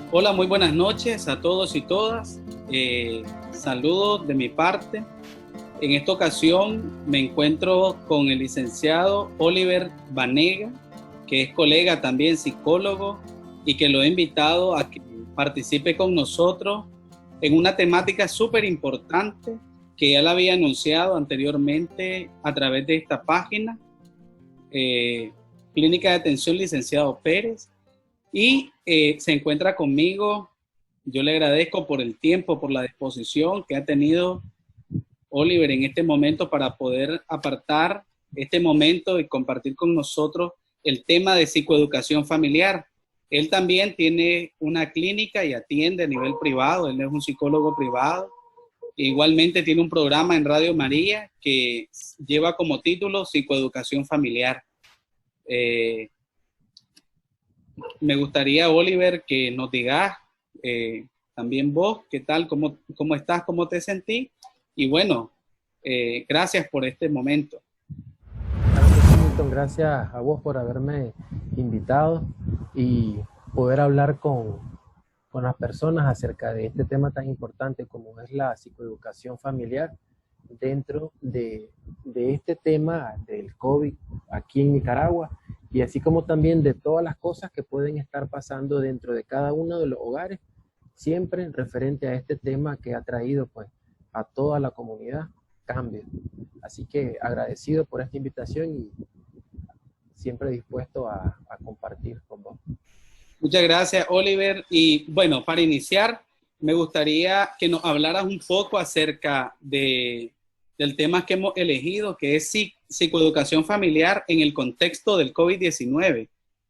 Hola, muy buenas noches a todos y todas. Saludos de mi parte. En esta ocasión me encuentro con el licenciado Oliver Banega, que es colega también psicólogo y que lo he invitado a que participe con nosotros en una temática súper importante que ya la había anunciado anteriormente a través de esta página, Clínica de Atención Licenciado Pérez. Y se encuentra conmigo. Yo le agradezco por el tiempo, por la disposición que ha tenido Oliver en este momento para poder apartar este momento y compartir con nosotros el tema de psicoeducación familiar. Él también tiene una clínica y atiende a nivel privado. Él es un psicólogo privado. Igualmente tiene un programa en Radio María que lleva como título Psicoeducación Familiar. Me gustaría, Oliver, que nos digas también vos, qué tal, cómo estás, cómo te sentís. Y bueno, gracias por este momento. Milton, gracias a vos por haberme invitado y poder hablar con las personas acerca de este tema tan importante como es la psicoeducación familiar dentro de este tema del COVID aquí en Nicaragua, y así como también de todas las cosas que pueden estar pasando dentro de cada uno de los hogares, siempre referente a este tema que ha traído pues a toda la comunidad cambio. Así que agradecido por esta invitación y siempre dispuesto a compartir con vos. Muchas gracias, Oliver. Y bueno, para iniciar, me gustaría que nos hablaras un poco acerca del tema que hemos elegido, que es psicoeducación familiar en el contexto del COVID-19.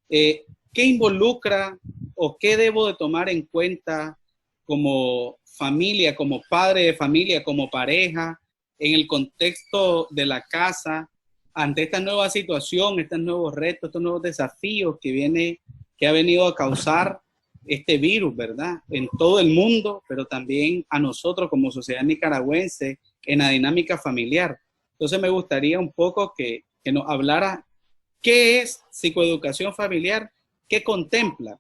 ¿Qué involucra o qué debo de tomar en cuenta como familia, como padre de familia, como pareja, en el contexto de la casa, ante esta nueva situación, estos nuevos retos, estos nuevos desafíos que ha venido a causar este virus, ¿verdad? En todo el mundo, pero también a nosotros como sociedad nicaragüense en la dinámica familiar. Entonces me gustaría un poco que nos hablara qué es psicoeducación familiar, qué contempla.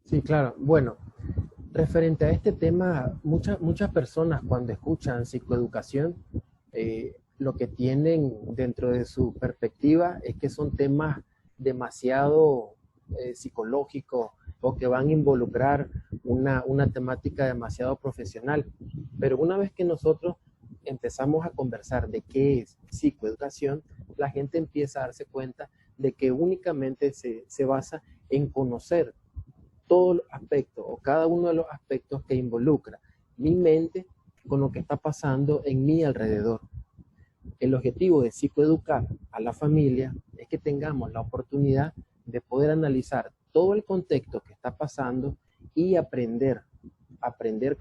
Sí, claro. Bueno, referente a este tema, muchas personas cuando escuchan psicoeducación, lo que tienen dentro de su perspectiva es que son temas demasiado psicológicos o que van a involucrar una temática demasiado profesional. Pero una vez que nosotros empezamos a conversar de qué es psicoeducación, la gente empieza a darse cuenta de que únicamente se basa en conocer todos los aspectos o cada uno de los aspectos que involucra mi mente con lo que está pasando en mi alrededor. El objetivo de psicoeducar a la familia es que tengamos la oportunidad de poder analizar todo el contexto que está pasando y aprender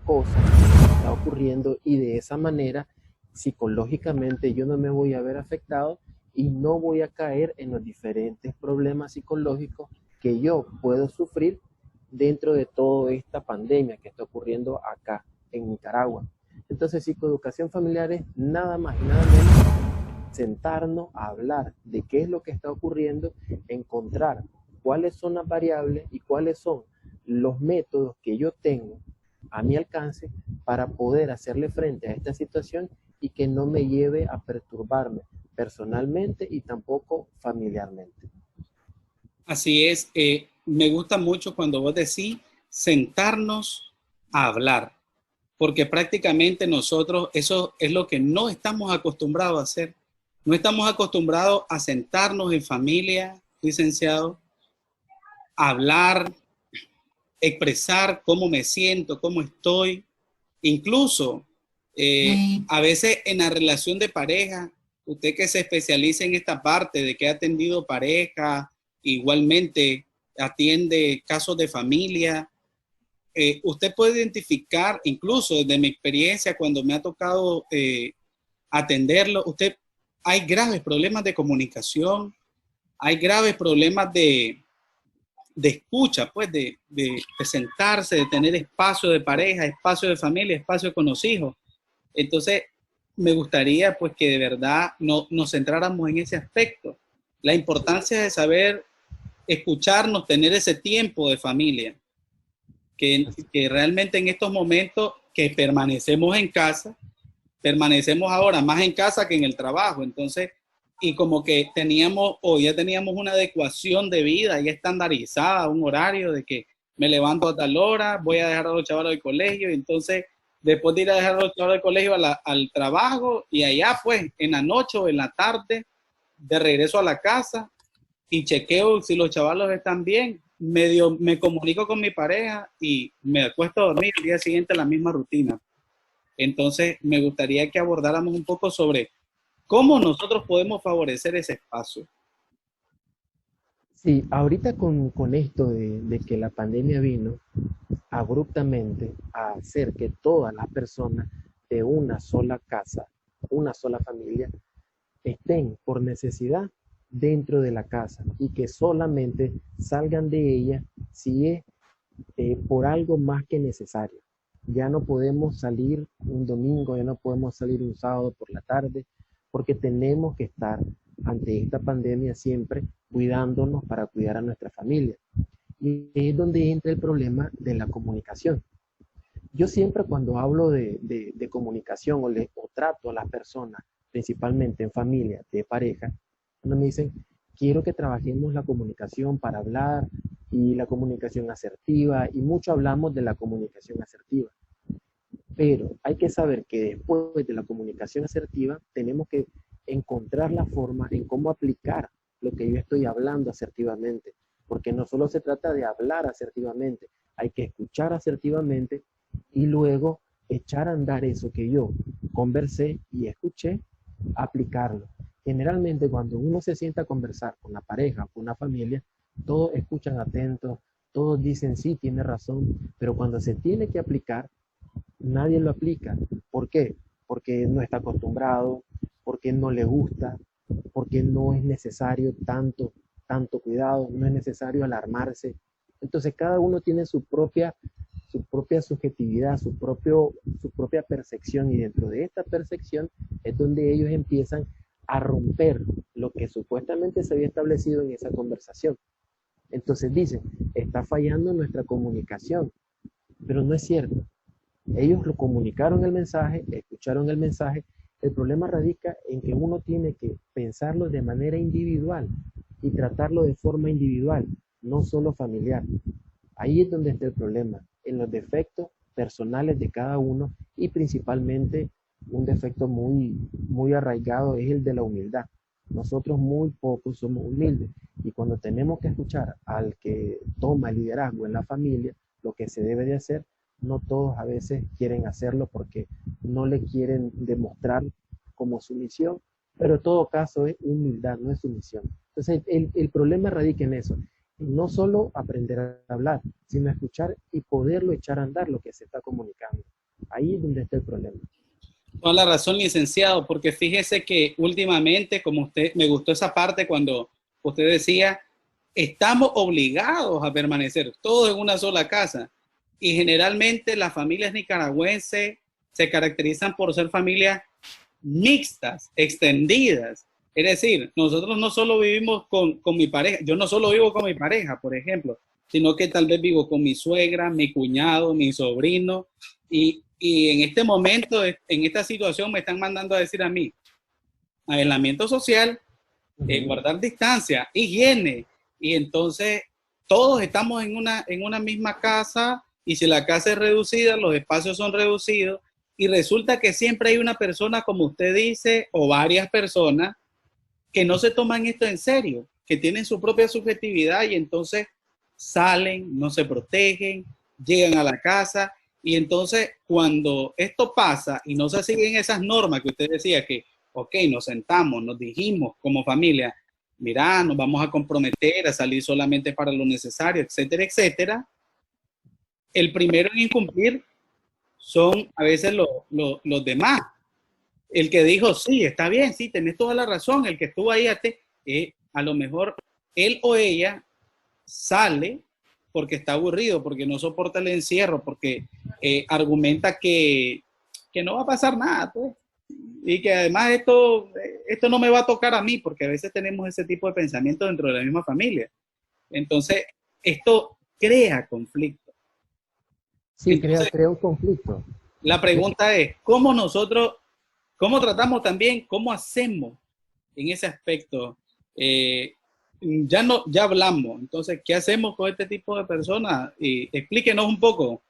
cosas que están ocurriendo, y de esa manera psicológicamente yo no me voy a ver afectado y no voy a caer en los diferentes problemas psicológicos que yo puedo sufrir dentro de toda esta pandemia que está ocurriendo acá en Nicaragua. Entonces, psicoeducación familiar es nada más y nada menos sentarnos a hablar de qué es lo que está ocurriendo, encontrar cuáles son las variables y cuáles son los métodos que yo tengo a mi alcance para poder hacerle frente a esta situación y que no me lleve a perturbarme personalmente y tampoco familiarmente. Así es, me gusta mucho cuando vos decís sentarnos a hablar, porque prácticamente nosotros eso es lo que no estamos acostumbrados a hacer. No estamos acostumbrados a sentarnos en familia, licenciado, a hablar, expresar cómo me siento, cómo estoy. Incluso a veces en la relación de pareja, usted que se especializa en esta parte de que ha atendido pareja, igualmente atiende casos de familia, usted puede identificar, incluso desde mi experiencia cuando me ha tocado atenderlo, hay graves problemas de comunicación, hay graves problemas de escucha, pues de sentarse, de tener espacio de pareja, espacio de familia, espacio con los hijos. Entonces, me gustaría pues que de verdad nos centráramos en ese aspecto. La importancia de saber escucharnos, tener ese tiempo de familia, que realmente en estos momentos que permanecemos en casa, permanecemos ahora más en casa que en el trabajo. Entonces, y como que teníamos, o ya teníamos una adecuación de vida ya estandarizada, un horario de que me levanto a tal hora, voy a dejar a los chavales del colegio, y entonces después de ir a dejar a los chavales del colegio al trabajo, y allá pues en la noche o en la tarde, de regreso a la casa, y chequeo si los chavalos están bien, medio me comunico con mi pareja y me acuesto a dormir, el día siguiente la misma rutina. Entonces, me gustaría que abordáramos un poco sobre cómo nosotros podemos favorecer ese espacio. Sí, ahorita con esto de que la pandemia vino abruptamente a hacer que todas las personas de una sola casa, una sola familia, estén por necesidad dentro de la casa y que solamente salgan de ella si es por algo más que necesario. Ya no podemos salir un domingo, ya no podemos salir un sábado por la tarde, porque tenemos que estar ante esta pandemia siempre cuidándonos para cuidar a nuestra familia. Y es donde entra el problema de la comunicación. Yo siempre cuando hablo de comunicación o trato a las personas, principalmente en familia, de pareja, cuando me dicen, quiero que trabajemos la comunicación para hablar y la comunicación asertiva, y mucho hablamos de la comunicación asertiva. Pero hay que saber que después de la comunicación asertiva tenemos que encontrar la forma en cómo aplicar lo que yo estoy hablando asertivamente, porque no solo se trata de hablar asertivamente, hay que escuchar asertivamente y luego echar a andar eso que yo conversé y escuché, aplicarlo. Generalmente cuando uno se sienta a conversar con la pareja o con una familia, todos escuchan atentos, todos dicen sí, tiene razón, pero cuando se tiene que aplicar, nadie lo aplica. ¿Por qué? Porque no está acostumbrado, porque no le gusta, porque no es necesario tanto cuidado, no es necesario alarmarse. Entonces cada uno tiene su propia subjetividad, su propia percepción, y dentro de esta percepción es donde ellos empiezan a romper lo que supuestamente se había establecido en esa conversación. Entonces dicen, está fallando nuestra comunicación, pero no es cierto. Ellos lo comunicaron el mensaje, escucharon el mensaje. El problema radica en que uno tiene que pensarlo de manera individual y tratarlo de forma individual, no solo familiar. Ahí es donde está el problema, en los defectos personales de cada uno, y principalmente un defecto muy arraigado es el de la humildad. Nosotros muy pocos somos humildes, y cuando tenemos que escuchar al que toma el liderazgo en la familia, lo que se debe de hacer, no todos a veces quieren hacerlo porque no le quieren demostrar como sumisión, pero en todo caso es humildad, no es sumisión. Entonces el problema radica en eso, no solo aprender a hablar, sino escuchar y poderlo echar a andar lo que se está comunicando. Ahí es donde está el problema. Toda la razón, licenciado, porque fíjese que últimamente, como usted, me gustó esa parte cuando usted decía, estamos obligados a permanecer todos en una sola casa. Y generalmente las familias nicaragüenses se caracterizan por ser familias mixtas, extendidas. Es decir, nosotros no solo vivimos con mi pareja, yo no solo vivo con mi pareja, por ejemplo, sino que tal vez vivo con mi suegra, mi cuñado, mi sobrino, y en este momento, en esta situación, me están mandando a decir a mí, aislamiento social, guardar distancia, higiene, y entonces todos estamos en una misma casa, y si la casa es reducida, los espacios son reducidos, y resulta que siempre hay una persona, como usted dice, o varias personas, que no se toman esto en serio, que tienen su propia subjetividad, y entonces salen, no se protegen, llegan a la casa, y entonces cuando esto pasa y no se siguen esas normas que usted decía que, ok, nos sentamos, nos dijimos como familia, mira, nos vamos a comprometer a salir solamente para lo necesario, etcétera, etcétera, el primero en incumplir son a veces los demás. El que dijo, sí, está bien, sí, tenés toda la razón, el que estuvo ahí, a lo mejor él o ella sale porque está aburrido, porque no soporta el encierro, porque argumenta que no va a pasar nada, pues, y que además esto no me va a tocar a mí, porque a veces tenemos ese tipo de pensamiento dentro de la misma familia. Entonces, esto crea conflicto. Sí, Entonces, crea un conflicto. la Es- pregunta es, ¿cómo nosotros, cómo tratamos también, cómo hacemos en ese aspecto? Eh, ya no, ya hablamos, entonces, ¿qué hacemos con este tipo de personas? Y explíquenos un poco.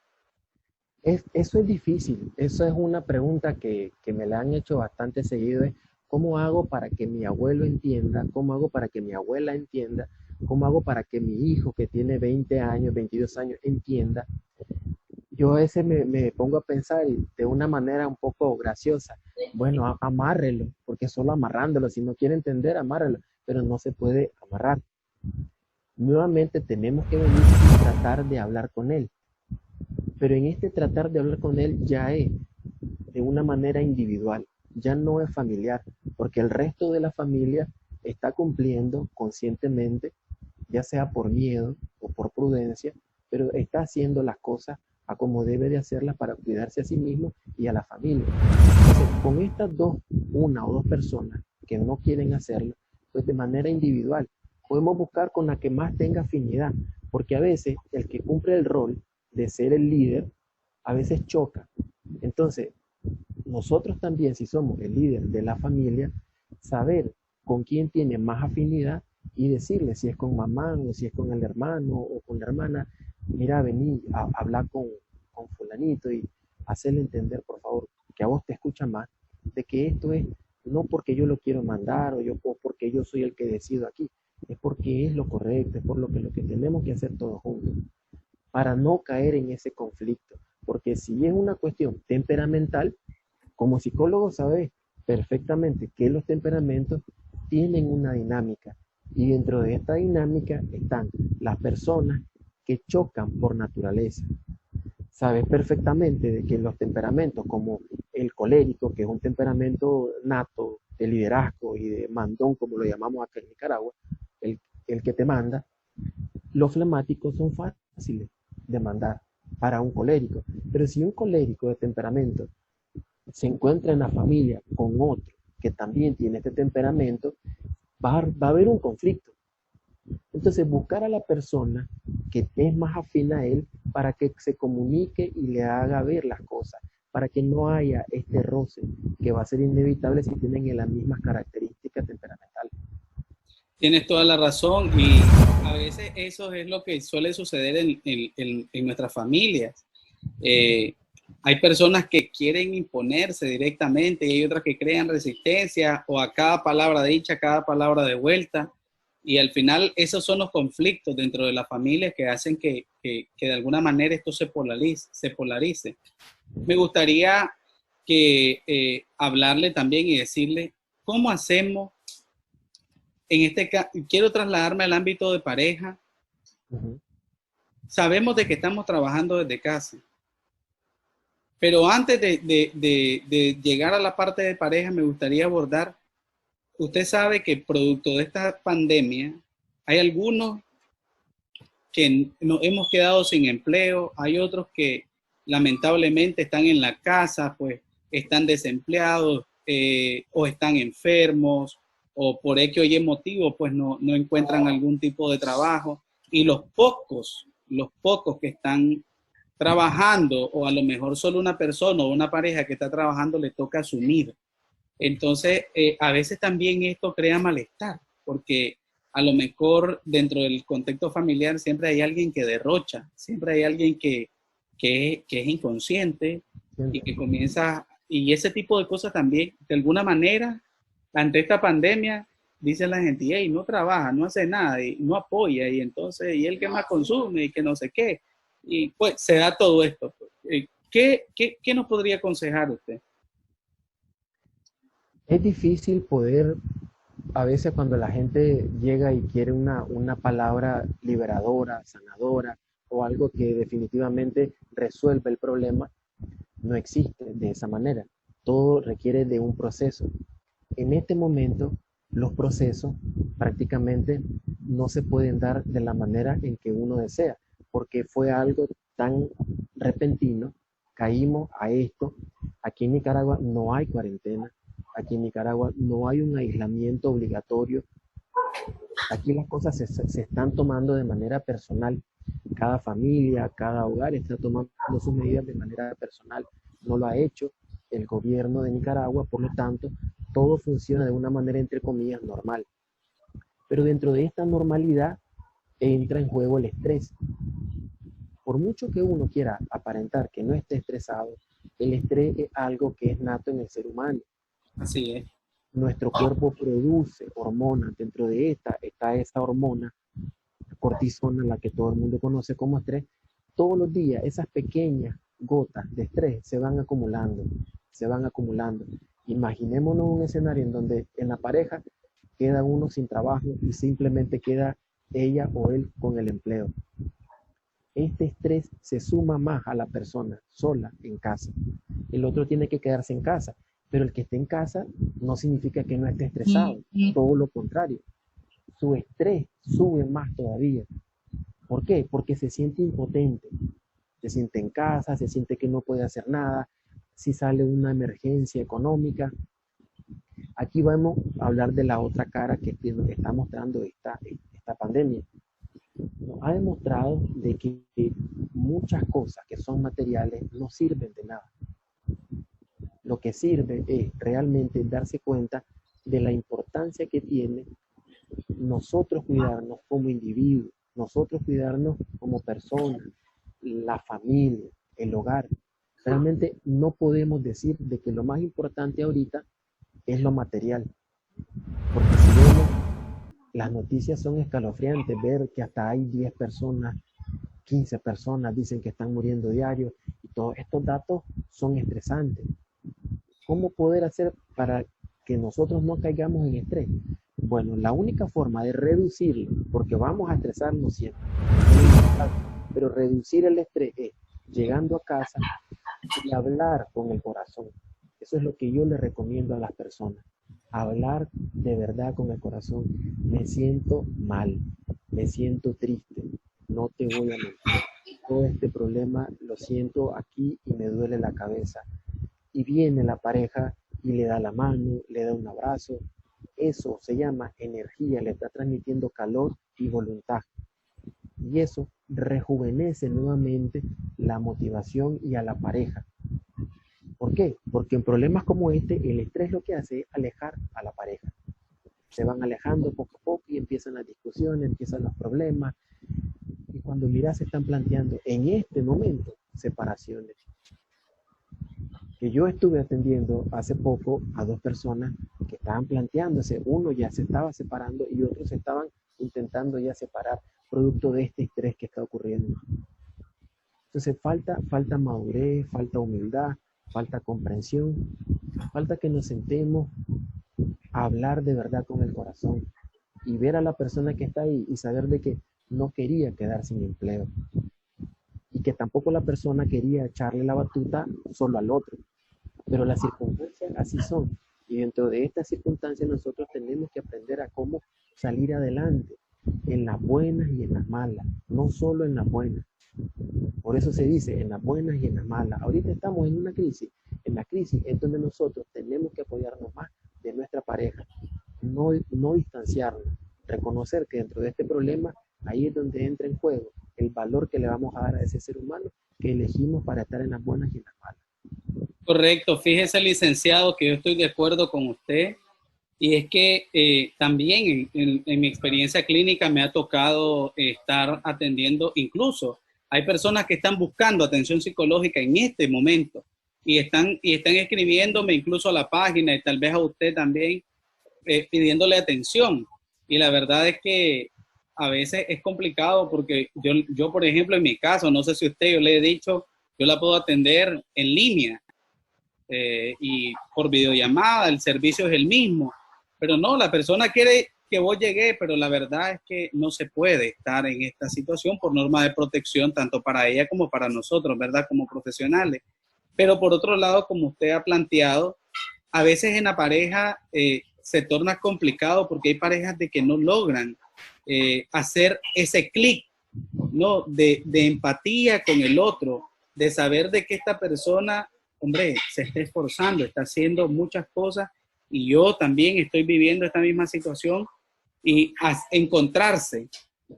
eso es difícil. Eso es una pregunta que me la han hecho bastante seguido. Es, ¿cómo hago para que mi abuelo entienda? ¿Cómo hago para que mi abuela entienda? ¿Cómo hago para que mi hijo que tiene 20 años, 22 años, entienda? Yo a veces me pongo a pensar y de una manera un poco graciosa, bueno, amárrelo, porque solo amarrándolo, si no quiere entender, amárrelo, pero no se puede amarrar. Nuevamente tenemos que venir y tratar de hablar con él, pero en este tratar de hablar con él ya es de una manera individual, ya no es familiar, porque el resto de la familia está cumpliendo conscientemente, ya sea por miedo o por prudencia, pero está haciendo las cosas a como debe de hacerlas para cuidarse a sí mismo y a la familia. Entonces, con estas dos, una o dos personas que no quieren hacerlo, pues de manera individual, podemos buscar con la que más tenga afinidad, porque a veces el que cumple el rol de ser el líder, a veces choca. Entonces, nosotros también, si somos el líder de la familia, saber con quién tiene más afinidad y decirle si es con mamá o si es con el hermano o con la hermana, mira, vení a hablar con fulanito y hacerle entender, por favor, que a vos te escucha más, de que esto es no porque yo lo quiero mandar o porque yo soy el que decido aquí, es porque es lo correcto, es por lo que tenemos que hacer todos juntos, para no caer en ese conflicto. Porque si es una cuestión temperamental, como psicólogo sabes perfectamente que los temperamentos tienen una dinámica y dentro de esta dinámica están las personas que chocan por naturaleza. Sabes perfectamente de que los temperamentos como el colérico, que es un temperamento nato de liderazgo y de mandón, como lo llamamos acá en Nicaragua, el, el que te manda, los flemáticos son fáciles de mandar para un colérico. Pero si un colérico de temperamento se encuentra en la familia con otro que también tiene este temperamento, va a haber un conflicto. Entonces, buscar a la persona que es más afín a él para que se comunique y le haga ver las cosas, para que no haya este roce que va a ser inevitable si tienen las mismas características temperamentales. Tienes toda la razón y a veces eso es lo que suele suceder en nuestras familias. Eh, hay personas que quieren imponerse directamente y hay otras que crean resistencia o a cada palabra dicha, a cada palabra de vuelta. Y al final esos son los conflictos dentro de la familia que hacen que de alguna manera esto se polarice, se polarice. Me gustaría que hablarle también y decirle cómo hacemos en este caso, quiero trasladarme al ámbito de pareja. Uh -huh. Sabemos de que estamos trabajando desde casa, pero antes de llegar a la parte de pareja, me gustaría abordar, usted sabe que producto de esta pandemia, hay algunos que nos hemos quedado sin empleo, hay otros que lamentablemente están en la casa, pues están desempleados o están enfermos o por X o Y motivo, pues no encuentran algún tipo de trabajo. Y los pocos que están trabajando o a lo mejor solo una persona o una pareja que está trabajando le toca asumir. Entonces, a veces también esto crea malestar, porque a lo mejor dentro del contexto familiar siempre hay alguien que derrocha, siempre hay alguien que es inconsciente y que comienza, y ese tipo de cosas también, de alguna manera, ante esta pandemia, dice la gente, hey, no trabaja, no hace nada, y no apoya, y entonces, y él que más consume, y que no sé qué, y pues se da todo esto. ¿Qué nos podría aconsejar usted? Es difícil poder, a veces cuando la gente llega y quiere una palabra liberadora, sanadora o algo que definitivamente resuelve el problema, no existe de esa manera. Todo requiere de un proceso. En este momento los procesos prácticamente no se pueden dar de la manera en que uno desea, porque fue algo tan repentino, caímos a esto. Aquí en Nicaragua no hay cuarentena, aquí en Nicaragua no hay un aislamiento obligatorio, aquí las cosas se están tomando de manera personal. Cada familia, cada hogar está tomando sus medidas de manera personal. No lo ha hecho el gobierno de Nicaragua, por lo tanto, todo funciona de una manera, entre comillas, normal. Pero dentro de esta normalidad entra en juego el estrés. Por mucho que uno quiera aparentar que no esté estresado, el estrés es algo que es nato en el ser humano. Así es. Nuestro cuerpo produce hormonas. Dentro de esta está esa hormona cortisona, la que todo el mundo conoce como estrés. Todos los días esas pequeñas gotas de estrés se van acumulando, se van acumulando. Imaginémonos un escenario en donde en la pareja queda uno sin trabajo y simplemente queda ella o él con el empleo. Este estrés se suma más a la persona sola en casa. El otro tiene que quedarse en casa, pero el que esté en casa no significa que no esté estresado, todo lo contrario. Su estrés sube más todavía. ¿Por qué? Porque se siente impotente, se siente en casa, se siente que no puede hacer nada, si sale una emergencia económica. Aquí vamos a hablar de la otra cara que está mostrando esta pandemia. Nos ha demostrado de que muchas cosas que son materiales no sirven de nada. Lo que sirve es realmente darse cuenta de la importancia que tiene nosotros cuidarnos como individuos, nosotros cuidarnos como personas, la familia, el hogar. Realmente no podemos decir de que lo más importante ahorita es lo material, porque si vemos, las noticias son escalofriantes, ver que hasta hay 10 personas, 15 personas dicen que están muriendo diario, y todos estos datos son estresantes. ¿Cómo poder hacer para que nosotros no caigamos en estrés? Bueno, la única forma de reducirlo, porque vamos a estresarnos siempre, pero reducir el estrés es llegando a casa y hablar con el corazón. Eso es lo que yo le recomiendo a las personas. Hablar de verdad con el corazón. Me siento mal, me siento triste, no te voy a mentir. Todo este problema lo siento aquí y me duele la cabeza. Y viene la pareja y le da la mano, le da un abrazo. Eso se llama energía, le está transmitiendo calor y voluntad. Y eso rejuvenece nuevamente la motivación y a la pareja. ¿Por qué? Porque en problemas como este, el estrés lo que hace es alejar a la pareja. Se van alejando poco a poco y empiezan las discusiones, empiezan los problemas. Y cuando miras, se están planteando en este momento separaciones. Que yo estuve atendiendo hace poco a dos personas que estaban planteándose, uno ya se estaba separando y otros se estaban intentando ya separar, producto de este estrés que está ocurriendo. Entonces falta madurez, falta humildad, falta comprensión, falta que nos sentemos a hablar de verdad con el corazón y ver a la persona que está ahí y saber de que no quería quedar sin empleo y que tampoco la persona quería echarle la batuta solo al otro. Pero las circunstancias así son. Y dentro de estas circunstancias nosotros tenemos que aprender a cómo salir adelante, en las buenas y en las malas, no solo en las buenas. Por eso se dice en las buenas y en las malas. Ahorita estamos en una crisis. En la crisis es donde nosotros tenemos que apoyarnos más de nuestra pareja, no distanciarnos, reconocer que dentro de este problema, ahí es donde entra en juego el valor que le vamos a dar a ese ser humano que elegimos para estar en las buenas y en las malas. Correcto, fíjese, licenciado, que yo estoy de acuerdo con usted, y es que también en mi experiencia clínica me ha tocado estar atendiendo, incluso hay personas que están buscando atención psicológica en este momento y están escribiéndome incluso a la página y tal vez a usted también pidiéndole atención. Y la verdad es que a veces es complicado porque yo, por ejemplo, en mi caso, no sé si usted, yo le he dicho, yo la puedo atender en línea y por videollamada, el servicio es el mismo, pero no, la persona quiere que vos llegues, pero la verdad es que no se puede estar en esta situación por norma de protección, tanto para ella como para nosotros, ¿verdad? Como profesionales. Pero por otro lado, como usted ha planteado, a veces en la pareja se torna complicado porque hay parejas de que no logran hacer ese clic, ¿no? De empatía con el otro, de saber de que esta persona, hombre, se está esforzando, está haciendo muchas cosas y yo también estoy viviendo esta misma situación y encontrarse,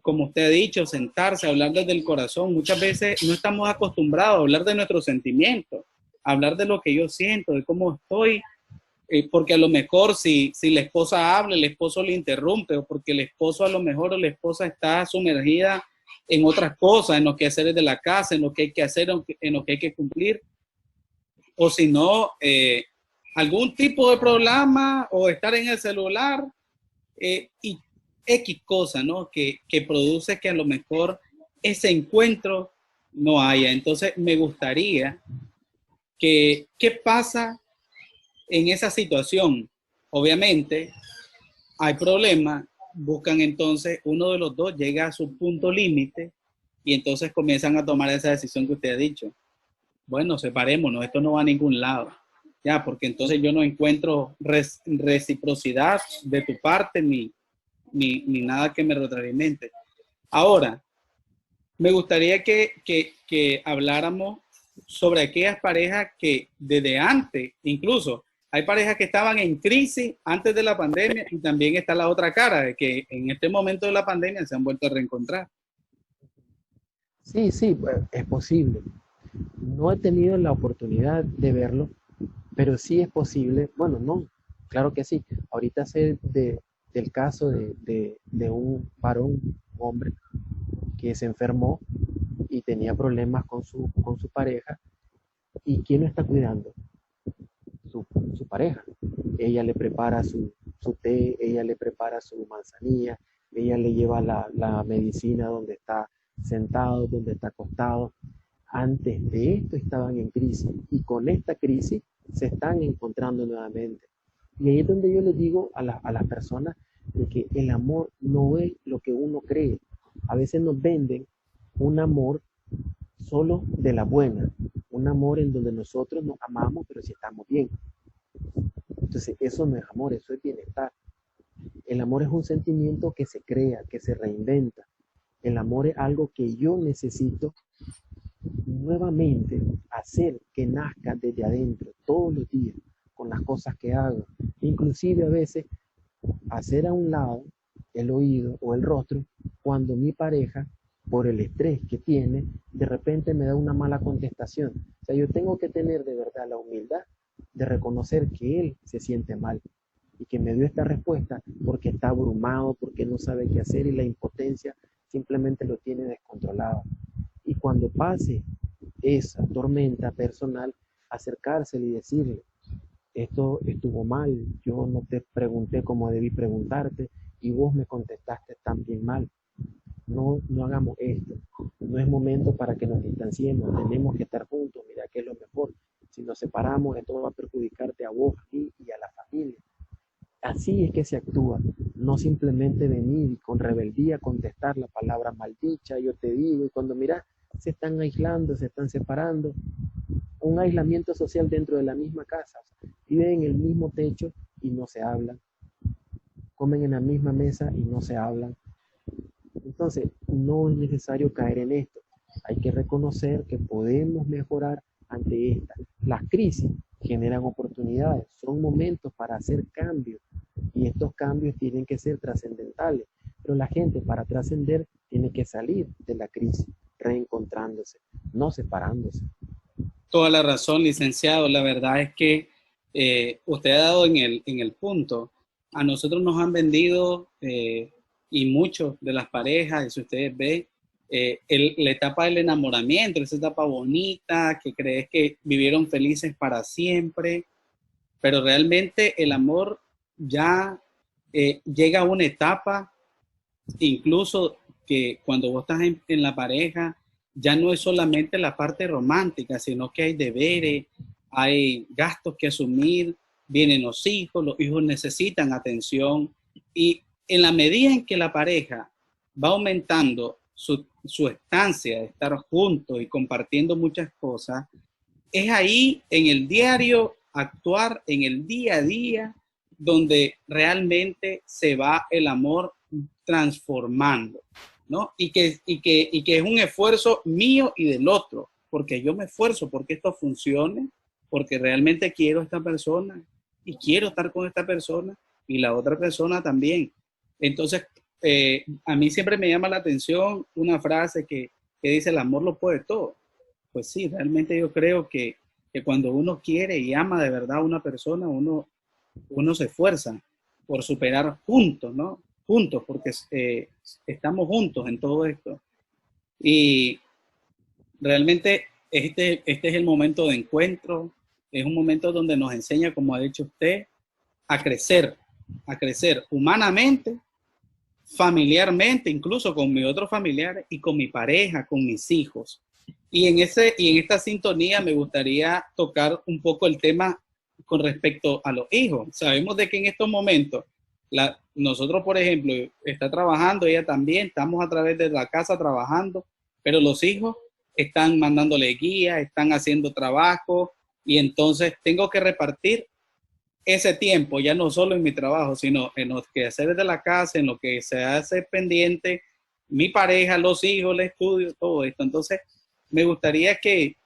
como usted ha dicho, sentarse, hablar desde el corazón. Muchas veces no estamos acostumbrados a hablar de nuestros sentimientos, a hablar de lo que yo siento, de cómo estoy, porque a lo mejor si la esposa habla, el esposo le interrumpe, o porque el esposo a lo mejor o la esposa está sumergida en otras cosas, en los quehaceres de la casa, en lo que hay que hacer, en lo que hay que cumplir, o si no, algún tipo de programa o estar en el celular y X cosa, ¿no? Que produce que a lo mejor ese encuentro no haya. Entonces, me gustaría que, ¿qué pasa en esa situación? Obviamente, hay problemas, buscan entonces, uno de los dos llega a su punto límite y entonces comienzan a tomar esa decisión que usted ha dicho. Bueno, separémonos, esto no va a ningún lado. Ya, porque entonces yo no encuentro reciprocidad de tu parte ni nada que me retroalimente. Ahora, me gustaría que habláramos sobre aquellas parejas que desde antes, incluso hay parejas que estaban en crisis antes de la pandemia y también está la otra cara de que en este momento de la pandemia se han vuelto a reencontrar. Sí, sí, pues, es posible. No he tenido la oportunidad de verlo, pero sí es posible. Bueno, no, claro que sí. Ahorita sé del caso de un varón, un hombre, que se enfermó y tenía problemas con su pareja. ¿Y quién lo está cuidando? Su pareja. Ella le prepara su té, ella le prepara su manzanilla, ella le lleva la medicina donde está sentado, donde está acostado. Antes de esto estaban en crisis y con esta crisis se están encontrando nuevamente. Y ahí es donde yo les digo a las personas de que el amor no es lo que uno cree. A veces nos venden un amor solo de la buena, un amor en donde nosotros nos amamos, pero si estamos bien. Entonces, eso no es amor, eso es bienestar. El amor es un sentimiento que se crea, que se reinventa. El amor es algo que yo necesito nuevamente hacer que nazca desde adentro todos los días con las cosas que hago. Inclusive a veces hacer a un lado el oído o el rostro cuando mi pareja, por el estrés que tiene, de repente me da una mala contestación. O sea, yo tengo que tener de verdad la humildad de reconocer que él se siente mal y que me dio esta respuesta porque está abrumado, porque no sabe qué hacer y la impotencia simplemente lo tiene descontrolado. Y cuando pase esa tormenta personal, acercársele y decirle, esto estuvo mal, yo no te pregunté como debí preguntarte y vos me contestaste también mal. No, no hagamos esto. No es momento para que nos distanciemos. Tenemos que estar juntos. Mira que es lo mejor. Si nos separamos, esto va a perjudicarte a vos, a ti y a la familia. Así es que se actúa. No simplemente venir y con rebeldía contestar la palabra maldicha, yo te digo, y cuando mirás, se están aislando, se están separando. Un aislamiento social dentro de la misma casa. Viven en el mismo techo y no se hablan. Comen en la misma mesa y no se hablan. Entonces, no es necesario caer en esto. Hay que reconocer que podemos mejorar ante esta. Las crisis generan oportunidades, son momentos para hacer cambios y estos cambios tienen que ser trascendentales. Pero la gente para trascender tiene que salir de la crisis, reencontrándose, no separándose. Toda la razón, licenciado. La verdad es que usted ha dado en el punto. A nosotros nos han vendido y muchos de las parejas, y si ustedes ven, la etapa del enamoramiento, esa etapa bonita, que crees que vivieron felices para siempre, pero realmente el amor ya llega a una etapa, incluso que cuando vos estás en la pareja, ya no es solamente la parte romántica, sino que hay deberes, hay gastos que asumir, vienen los hijos necesitan atención y en la medida en que la pareja va aumentando su estancia de estar juntos y compartiendo muchas cosas, es ahí en el diario actuar, en el día a día, donde realmente se va el amor transformando, ¿no? Y que es un esfuerzo mío y del otro, porque yo me esfuerzo porque esto funcione, porque realmente quiero a esta persona y quiero estar con esta persona y la otra persona también. Entonces, a mí siempre me llama la atención una frase que dice, el amor lo puede todo. Pues sí, realmente yo creo que cuando uno quiere y ama de verdad a una persona, uno se esfuerza por superar juntos, ¿no? Juntos, porque estamos juntos en todo esto. Y realmente este es el momento de encuentro, es un momento donde nos enseña, como ha dicho usted, a crecer humanamente, familiarmente, incluso con mis otros familiares y con mi pareja, con mis hijos. Y en esta sintonía me gustaría tocar un poco el tema con respecto a los hijos. Sabemos de que en estos momentos, nosotros, por ejemplo, está trabajando, ella también, estamos a través de la casa trabajando, pero los hijos están mandándole guías, están haciendo trabajo y entonces tengo que repartir ese tiempo, ya no solo en mi trabajo, sino en los quehaceres de la casa, en lo que se hace pendiente, mi pareja, los hijos, el estudio, todo esto. Entonces, me gustaría que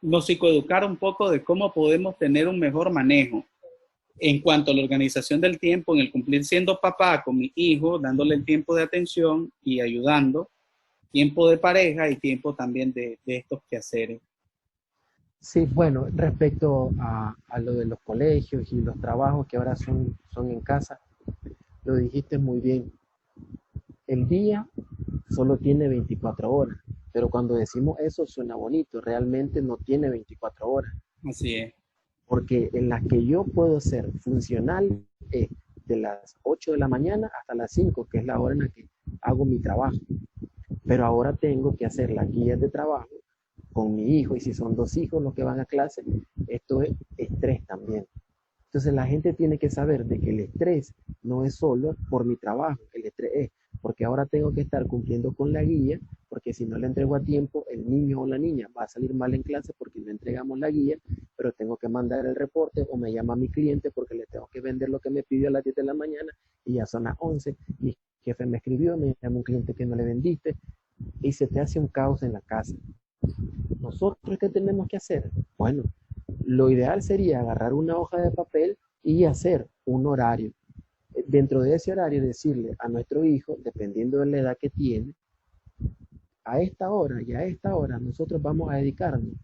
nos psicoeducara un poco de cómo podemos tener un mejor manejo en cuanto a la organización del tiempo, en el cumplir siendo papá con mi hijo, dándole el tiempo de atención y ayudando, tiempo de pareja y tiempo también de estos quehaceres. Sí, bueno, respecto a lo de los colegios y los trabajos que ahora son en casa, lo dijiste muy bien. El día solo tiene 24 horas, pero cuando decimos eso suena bonito, realmente no tiene 24 horas, Así es. porque en las que yo puedo ser funcional es de las 8 de la mañana hasta las 5, que es la hora en la que hago mi trabajo. Pero ahora tengo que hacer las guías de trabajo con mi hijo, y si son dos hijos los que van a clase, esto es estrés también. Entonces la gente tiene que saber de que el estrés no es solo por mi trabajo, el estrés es porque ahora tengo que estar cumpliendo con la guía, porque si no le entrego a tiempo, el niño o la niña va a salir mal en clase porque no entregamos la guía, pero tengo que mandar el reporte o me llama mi cliente porque le tengo que vender lo que me pidió a las 10 de la mañana y ya son las 11, mi jefe me escribió, me llama un cliente que no le vendiste y se te hace un caos en la casa. ¿Nosotros qué tenemos que hacer? Bueno, lo ideal sería agarrar una hoja de papel y hacer un horario. Dentro de ese horario decirle a nuestro hijo, dependiendo de la edad que tiene, a esta hora y a esta hora nosotros vamos a dedicarnos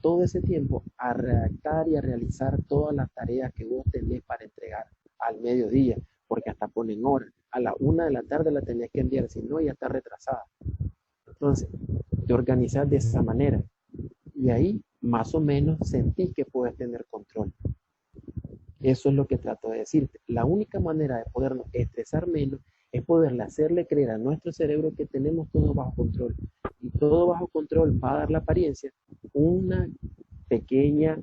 todo ese tiempo a redactar y a realizar todas las tareas que vos tenés para entregar al mediodía, porque hasta ponen hora. A la 1 de la tarde la tenés que enviar, si no ya está retrasada. Entonces, te organizas de esa manera y ahí más o menos sentís que puedes tener control. Eso es lo que trato de decirte. La única manera de podernos estresar menos es poderle hacerle creer a nuestro cerebro que tenemos todo bajo control. Y todo bajo control va a dar la apariencia una pequeña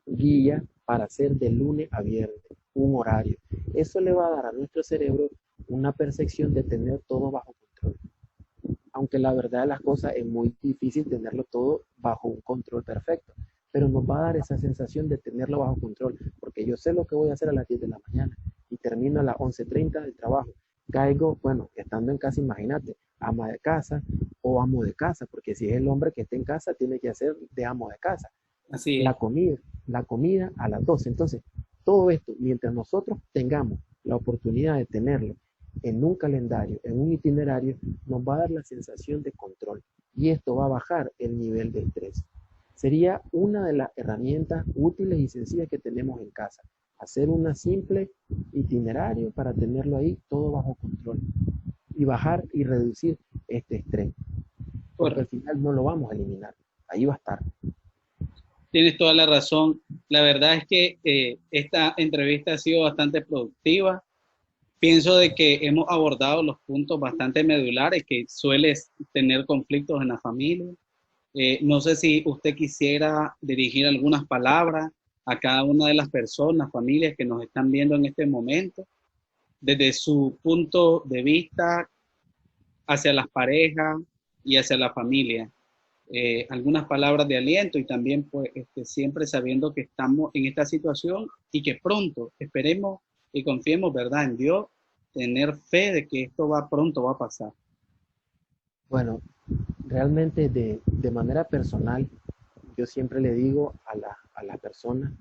guía para hacer de lunes a viernes, un horario. Eso le va a dar a nuestro cerebro una percepción de tener todo bajo control. Aunque la verdad de las cosas es muy difícil tenerlo todo bajo un control perfecto, pero nos va a dar esa sensación de tenerlo bajo control, porque yo sé lo que voy a hacer a las 10 de la mañana y termino a las 11:30 del trabajo. Caigo, bueno, estando en casa, imagínate, ama de casa o amo de casa, porque si es el hombre que está en casa, tiene que hacer de amo de casa. Así La es. comida, la comida a las 12. Entonces, todo esto, mientras nosotros tengamos la oportunidad de tenerlo en un calendario, en un itinerario, nos va a dar la sensación de control y esto va a bajar el nivel de estrés. Sería una de las herramientas útiles y sencillas que tenemos en casa. Hacer un simple itinerario para tenerlo ahí todo bajo control y bajar y reducir este estrés, porque al Correcto. final no lo vamos a eliminar, ahí va a estar. Tienes toda la razón. La verdad es que esta entrevista ha sido bastante productiva. Pienso de que hemos abordado los puntos bastante medulares que sueles tener conflictos en la familia. No sé si usted quisiera dirigir algunas palabras a cada una de las personas, familias que nos están viendo en este momento, desde su punto de vista hacia las parejas y hacia la familia. algunas palabras de aliento y también pues siempre sabiendo que estamos en esta situación y que pronto esperemos y confiemos, ¿verdad?, en Dios, tener fe de que esto pronto va a pasar. Bueno, realmente de manera personal, yo siempre le digo a las personas,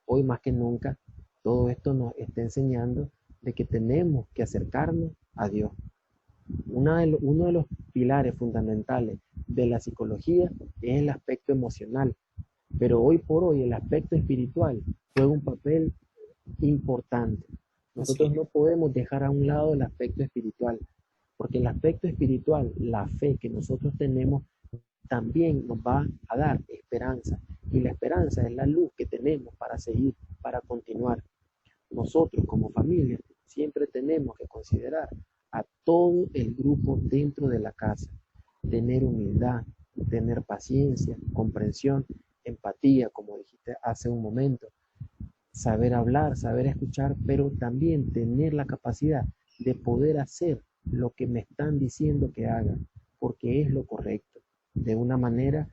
hoy más que nunca, todo esto nos está enseñando de que tenemos que acercarnos a Dios. Uno de los pilares fundamentales de la psicología es el aspecto emocional, pero hoy por hoy el aspecto espiritual juega un papel importante. Nosotros no podemos dejar a un lado el aspecto espiritual, porque el aspecto espiritual, la fe que nosotros tenemos, también nos va a dar esperanza. Y la esperanza es la luz que tenemos para seguir, para continuar. Nosotros como familia siempre tenemos que considerar a todo el grupo dentro de la casa. Tener humildad, tener paciencia, comprensión, empatía, como dijiste hace un momento. Saber hablar, saber escuchar, pero también tener la capacidad de poder hacer lo que me están diciendo que haga, porque es lo correcto, de una manera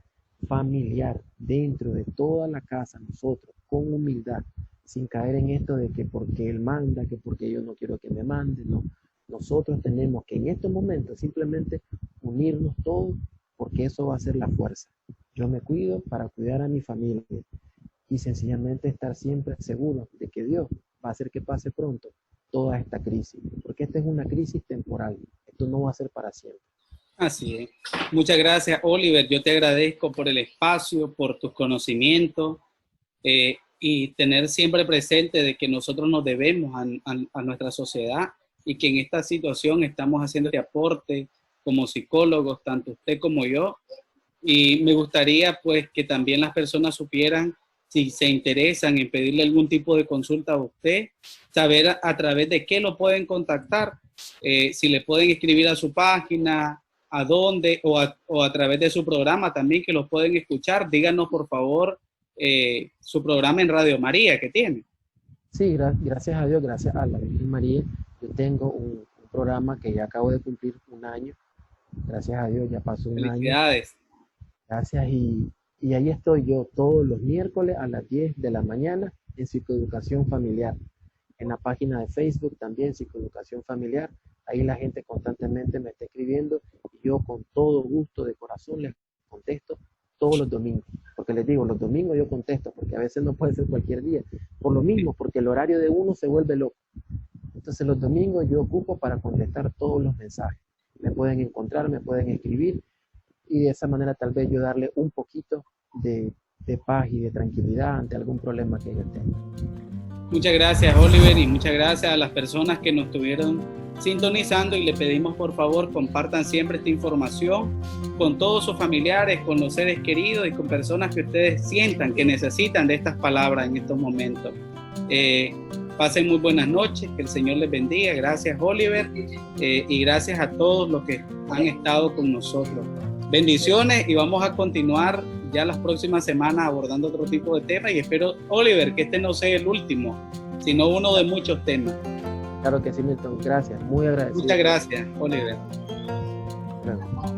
familiar, dentro de toda la casa, nosotros, con humildad, sin caer en esto de que porque él manda, que porque yo no quiero que me mande, no. Nosotros tenemos que en estos momentos simplemente unirnos todos, porque eso va a ser la fuerza. Yo me cuido para cuidar a mi familia y sencillamente estar siempre seguro de que Dios va a hacer que pase pronto toda esta crisis, porque esta es una crisis temporal, esto no va a ser para siempre. Así es. Muchas gracias, Oliver. Yo te agradezco por el espacio, por tus conocimientos y tener siempre presente de que nosotros nos debemos a nuestra sociedad y que en esta situación estamos haciendo este aporte como psicólogos, tanto usted como yo. Y me gustaría pues que también las personas supieran, si se interesan en pedirle algún tipo de consulta a usted, saber a través de qué lo pueden contactar, si le pueden escribir a su página, a dónde, o a través de su programa también, que los pueden escuchar. Díganos, por favor, su programa en Radio María que tiene. Sí, gracias a Dios, gracias a la Virgen María, yo tengo un programa que ya acabo de cumplir un año. Gracias a Dios, ya pasó un año. Felicidades. Gracias, y ahí estoy yo todos los miércoles a las 10 de la mañana en Psicoeducación Familiar. En la página de Facebook también, Psicoeducación Familiar. Ahí la gente constantemente me está escribiendo y yo con todo gusto de corazón les contesto todos los domingos. Porque les digo, los domingos yo contesto, porque a veces no puede ser cualquier día. Por lo mismo, porque el horario de uno se vuelve loco. Entonces los domingos yo ocupo para contestar todos los mensajes. Me pueden encontrar, me pueden escribir y de esa manera tal vez yo darle un poquito de paz y de tranquilidad ante algún problema que ellos tengan. Muchas gracias, Oliver, y muchas gracias a las personas que nos estuvieron sintonizando, y le pedimos por favor compartan siempre esta información con todos sus familiares, con los seres queridos y con personas que ustedes sientan que necesitan de estas palabras en estos momentos. Pasen muy buenas noches, que el Señor les bendiga. Gracias, Oliver, y gracias a todos los que han estado con nosotros. Bendiciones, y vamos a continuar ya las próximas semanas abordando otro tipo de temas, y espero, Oliver, que este no sea el último, sino uno de muchos temas. Claro que sí, Milton. Gracias. Muy agradecido. Muchas gracias, Oliver. Gracias.